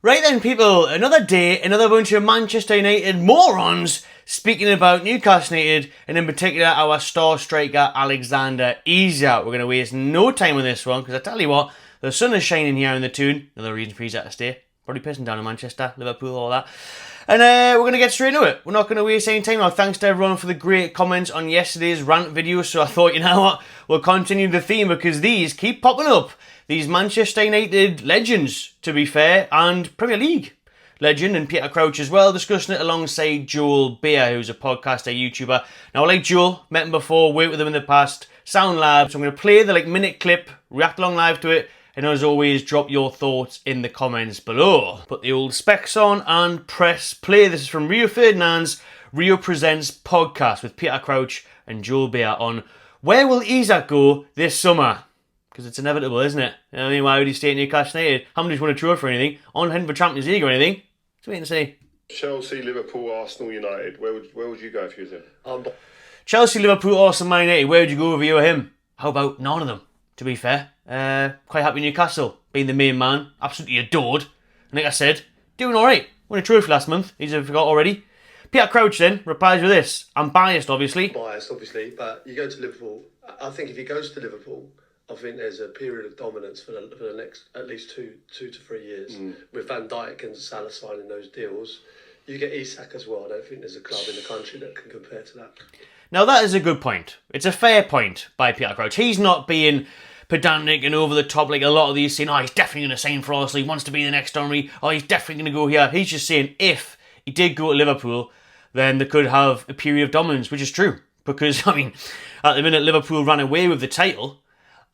Right then, people, another day, another bunch of Manchester United morons speaking about Newcastle United, and in particular our star striker Alexander Isak. We're going to waste no time on this one, because I tell you what, the sun is shining here in the Toon. Another reason for Isak to stay. Probably pissing down in Manchester, Liverpool, all that. And we're going to get straight into it. We're not going to waste any time now. Thanks to everyone for the great comments on yesterday's rant video. So I thought, you know what, we'll continue the theme, because these keep popping up. These Manchester United legends, to be fair, and Premier League legend, and Peter Crouch as well, discussing it alongside Joel Beer, who's a podcaster, YouTuber. Now, I like Joel, met him before, worked with him in the past, Sound Lab. So I'm going to play the minute clip, react along live to it, and as always, drop your thoughts in the comments below. Put the old specs on and press play. This is from Rio Ferdinand's Rio Presents podcast with Peter Crouch and Joel Beer on where will Isak go this summer? Because it's inevitable, isn't it? I mean, why would he stay at Newcastle United? Haven't just won a trophy or anything. On heading for Champions League or anything. Let's wait and see. Chelsea, Liverpool, Arsenal, United. Where would you go if you was him? Chelsea, Liverpool, Arsenal, Man United. Where would you go if you were him? How about none of them, to be fair? Quite happy Newcastle, being the main man. Absolutely adored. And like I said, doing alright. Won a trophy last month. He's forgot already. Peter Crouch then replies with this. I'm biased, obviously. But you go to Liverpool. I think if he goes to Liverpool, I think there's a period of dominance for the next at least two to 3 years. With Van Dijk and Salah signing those deals. You get Isak as well. I don't think there's a club in the country that can compare to that. Now that is a good point. It's a fair point by Peter Crouch. He's not being pedantic and over the top like a lot of these saying, oh, he's definitely going to sign for Arsenal, he wants to be the next Henry, oh, he's definitely going to go here. He's just saying if he did go to Liverpool, then they could have a period of dominance, which is true. Because, I mean, at the minute Liverpool ran away with the title,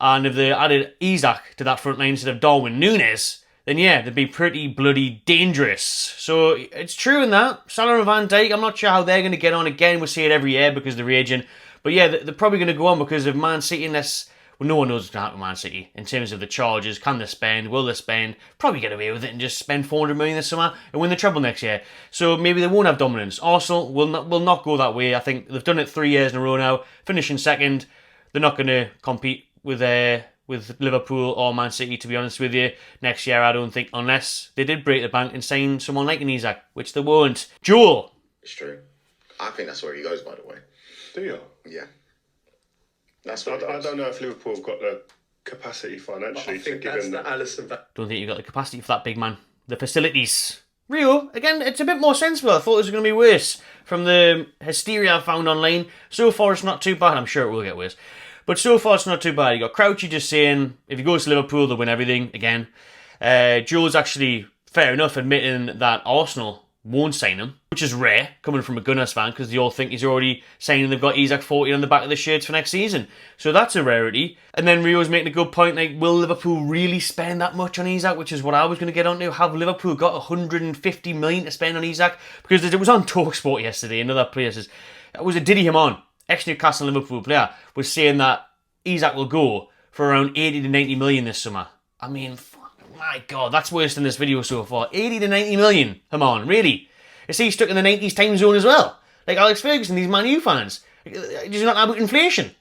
and if they added Isak to that front line instead of Darwin Núñez, then yeah, they'd be pretty bloody dangerous. So it's true in that. Salah and Van Dijk, I'm not sure how they're going to get on again. We see it every year because they're raging. But yeah, they're probably going to go on because of Man City, unless... Well, no one knows what's going to happen with Man City in terms of the charges. Can they spend? Will they spend? Probably get away with it and just spend 400 million this summer and win the treble next year. So maybe they won't have dominance. Arsenal will not go that way. I think they've done it 3 years in a row now. Finishing second. They're not going to compete with Liverpool or Man City, to be honest with you. Next year, I don't think, unless they did break the bank and sign someone like an Isak, which they won't. Joel. It's true. I think that's where he goes, by the way. Do you? Yeah. I don't know if Liverpool have got the capacity financially to give him that. Don't think you've got the capacity for that, big man. The facilities. Rio, again, it's a bit more sensible. I thought it was going to be worse from the hysteria I've found online. So far, it's not too bad. I'm sure it will get worse. But so far, it's not too bad. You got Crouchy just saying, if he goes to Liverpool, they'll win everything again. Joel's actually, fair enough, admitting that Arsenal won't sign him, which is rare, coming from a Gunners fan, because they all think he's already signing. They've got Isak 40 on the back of the shirts for next season. So that's a rarity. And then Rio's making a good point, like, will Liverpool really spend that much on Isak, which is what I was going to get onto. Have Liverpool got 150 million to spend on Isak? Because it was on TalkSport yesterday and other places. It was a Diddy him on. Ex-Newcastle Liverpool player was saying that Isak will go for around 80 to 90 million this summer. I mean, my God, that's worse than this video so far. 80 to 90 million. Come on, really? Is he stuck in the 90s time zone as well? Like Alex Ferguson, these Man U fans. He's not about inflation.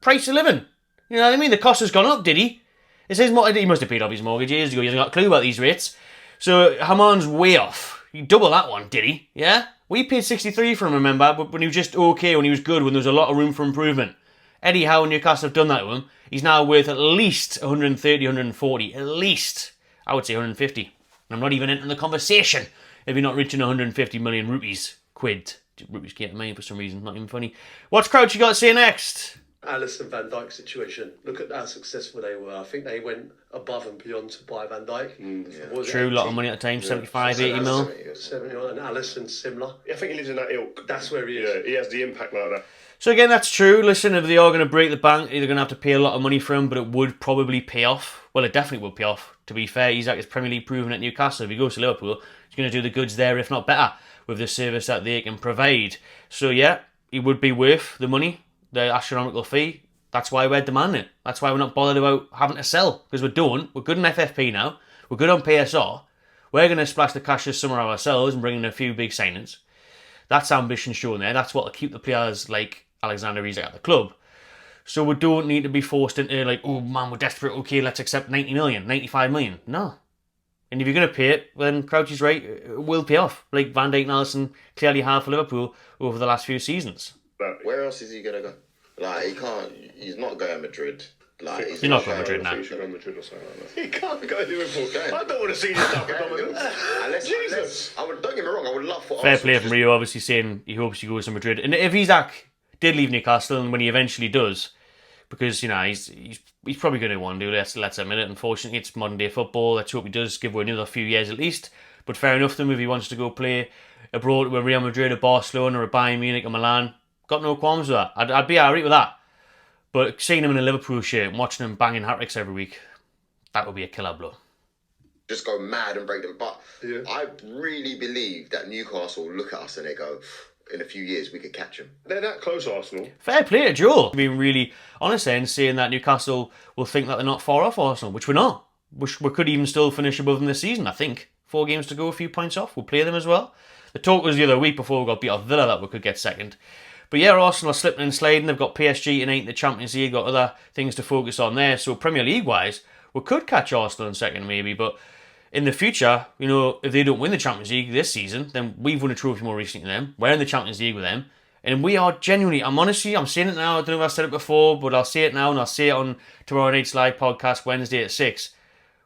Price of living. You know what I mean? The cost has gone up, did he? It says he must have paid off his mortgage years ago. He hasn't got a clue about these rates. So Haman's way off. He doubled that one, did he? Yeah? We paid 63 for him, remember? But when he was just okay, when he was good, when there was a lot of room for improvement. Eddie Howe and Newcastle have done that to him. He's now worth at least 130, 140. At least. I would say 150. And I'm not even entering the conversation if you're not reaching 150 million rupees. Quid. Rupees came to mind for some reason. Not even funny. What's Crouchy got to say next? Alisson Van Dijk situation. Look at how successful they were. I think they went above and beyond to buy Van Dijk. True, a lot of money at the time, 75, 80 mil. 70, and Alisson similar. I think he lives in that ilk. That's where he is. Yeah, he has the impact like that. So again, that's true. Listen, if they are going to break the bank, they're going to have to pay a lot of money for him, but it would probably pay off. Well, it definitely would pay off. To be fair, Isak is Premier League proven at Newcastle. If he goes to Liverpool, he's going to do the goods there, if not better, with the service that they can provide. So yeah, he would be worth the money, the astronomical fee. That's why we're demanding it. That's why we're not bothered about having to sell, because we're done. We're good in FFP now. We're good on PSR. We're going to splash the cash this summer ourselves and bring in a few big signings. That's ambition shown there. That's what will keep the players like Alexander Isak at the club. So we don't need to be forced into like, oh man, we're desperate, okay, let's accept 90 million, 95 million. No. And if you're going to pay it, then Crouchy's right, it will pay off. Like Van Dijk and Alisson clearly have for Liverpool over the last few seasons. Where else is he going to go? Like, he can't, he's not going to Madrid. Like, He's not going to Madrid now. He should go to Madrid or something like that. He can't go to Liverpool. I don't want to see this type of dominance. Unless, don't get me wrong, I would love for Fair Arsenal play from Rio, obviously saying he hopes he goes to Madrid. And if Isak did leave Newcastle, and when he eventually does, because, you know, he's probably going to want to do, let's admit it. Unfortunately, it's modern day football. Let's hope he does give away another few years at least. But fair enough to him if he wants to go play abroad with Real Madrid or Barcelona or Bayern Munich or Milan. Got no qualms with that. I'd be alright with that. But seeing him in a Liverpool shirt and watching him banging hat-tricks every week, that would be a killer blow. just go mad and break them. But I really believe that Newcastle look at us and they go, in a few years we could catch them. They're that close, Arsenal. Fair play to Joe. Being really honest and saying that Newcastle will think that they're not far off Arsenal, which we're not. We could even still finish above them this season, I think. 4 games to go, a few points off. We'll play them as well. The talk was the other week before we got beat off Villa that we could get second. But yeah, Arsenal are slipping and sliding. They've got PSG tonight in the Champions League, got other things to focus on there. So Premier League-wise, we could catch Arsenal in second maybe, but in the future, you know, if they don't win the Champions League this season, then we've won a trophy more recently than them. We're in the Champions League with them. And we are genuinely, I'm saying it now, I don't know if I said it before, but I'll say it now and I'll say it on tomorrow night's live podcast, Wednesday at 6.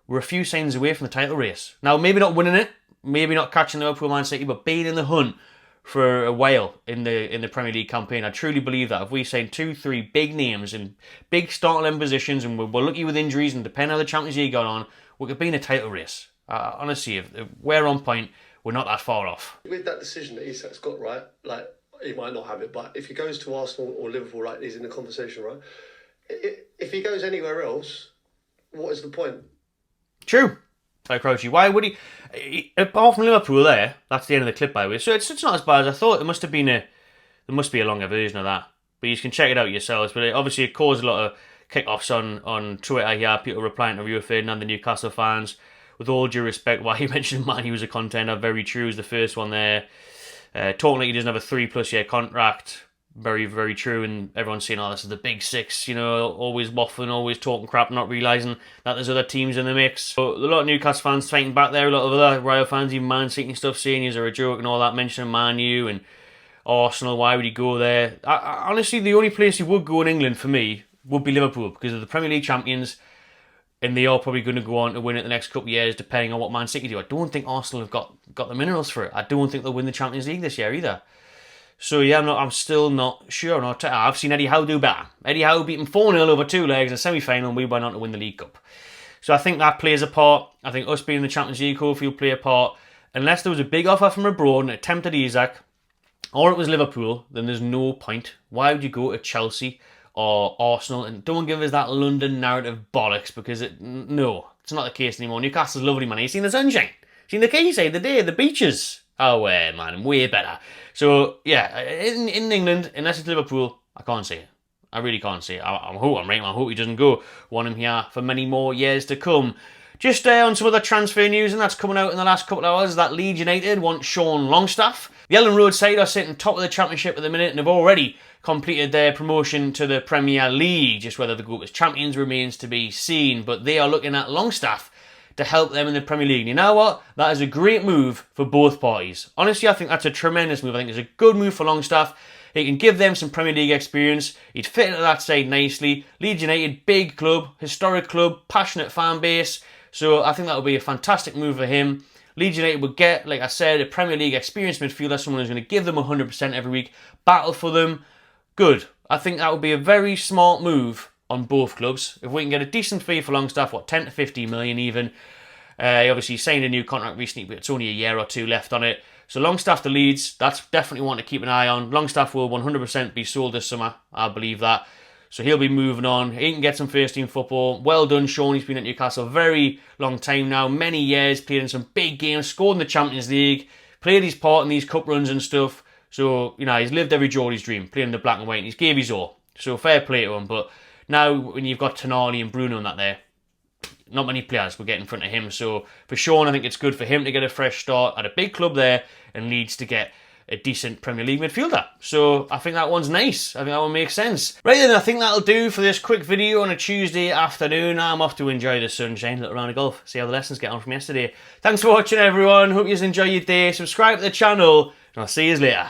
We're a few signs away from the title race. Now, maybe not winning it, maybe not catching Liverpool, Man City, but being in the hunt for a while in the Premier League campaign. I truly believe that if we sign 2-3 big names in big starting positions and we're lucky with injuries and depending on how the Champions League got on, we could be in a title race. Honestly, if we're on point, we're not that far off. With that decision that Isak's got, right, like, he might not have it, but if he goes to Arsenal or Liverpool, like he's in the conversation, right, if he goes anywhere else, what is the point? True. Like Crouchy, why would he? Apart from Liverpool there, that's the end of the clip by the way, so it's not as bad as I thought. There must be a longer version of that. But you can check it out yourselves. But obviously it caused a lot of kick-offs on Twitter here, people replying to Rio Ferdinand, the Newcastle fans. With all due respect, why he mentioned Man, he was a contender, very true, is the first one there. Talking like he doesn't have a 3+ year contract, very, very true, and everyone's saying, oh, this is the big six, you know, always waffling, always talking crap, not realising that there's other teams in the mix. So a lot of Newcastle fans fighting back there, a lot of other Royal fans, even Man City and stuff, saying he's a joke and all that, mentioning Man U and Arsenal, why would he go there? Honestly, the only place he would go in England for me would be Liverpool, because of the Premier League champions, and they are probably going to go on to win it the next couple of years, depending on what Man City do. I don't think Arsenal have got the minerals for it. I don't think they'll win the Champions League this year either. So yeah, I'm still not sure. I've seen Eddie Howe do better. Eddie Howe beat him 4-0 over 2 legs in a semi-final, and we went on to win the League Cup. So I think that plays a part. I think us being in the Champions League hopefully will play a part. Unless there was a big offer from abroad and it tempted Isak, or it was Liverpool, then there's no point. Why would you go to Chelsea or Arsenal? And don't give us that London narrative bollocks, because it's not the case anymore. Newcastle's lovely, man. You seen the sunshine? Seen the quayside, the day, the beaches? Oh, man, way better. So, yeah, in England, unless it's Liverpool, I can't see it. I really can't see it. I'm right. I hope he doesn't go. Want him here for many more years to come. Just on some other transfer news, and that's coming out in the last couple of hours, that Leeds United want Sean Longstaff. The Ellen Road side are sitting top of the Championship at the minute and have already completed their promotion to the Premier League. Just whether the group as champions remains to be seen, but they are looking at Longstaff to help them in the Premier League. And you know what? That is a great move for both parties. Honestly, I think that's a tremendous move. I think it's a good move for Longstaff. He can give them some Premier League experience. He'd fit into that side nicely. Leeds United, big club, historic club, passionate fan base. So I think that would be a fantastic move for him. Leeds United would get, like I said, a Premier League experienced midfielder, someone who's going to give them 100% every week, battle for them. Good. I think that would be a very smart move on both clubs. If we can get a decent fee for Longstaff, 10 to 15 million even. He obviously signed a new contract recently, but it's only a year or two left on it. So Longstaff to Leeds, that's definitely one to keep an eye on. Longstaff will 100% be sold this summer. I believe that. So he'll be moving on. He can get some first-team football. Well done, Sean. He's been at Newcastle a very long time now. Many years, played in some big games, scored in the Champions League, played his part in these cup runs and stuff. So, you know, he's lived every Geordie's dream, playing in the black and white, and he's gave his all. So fair play to him. But now, when you've got Tonali and Bruno and that there, not many players will get in front of him. So for Sean, I think it's good for him to get a fresh start at a big club there, and Leeds to get a decent Premier League midfielder. So I think that one's nice. I think that one makes sense. Right then, I think that'll do for this quick video on a Tuesday afternoon. I'm off to enjoy the sunshine, a little round of golf, see how the lessons get on from yesterday. Thanks for watching, everyone. Hope you enjoy your day. Subscribe to the channel, and I'll see you later.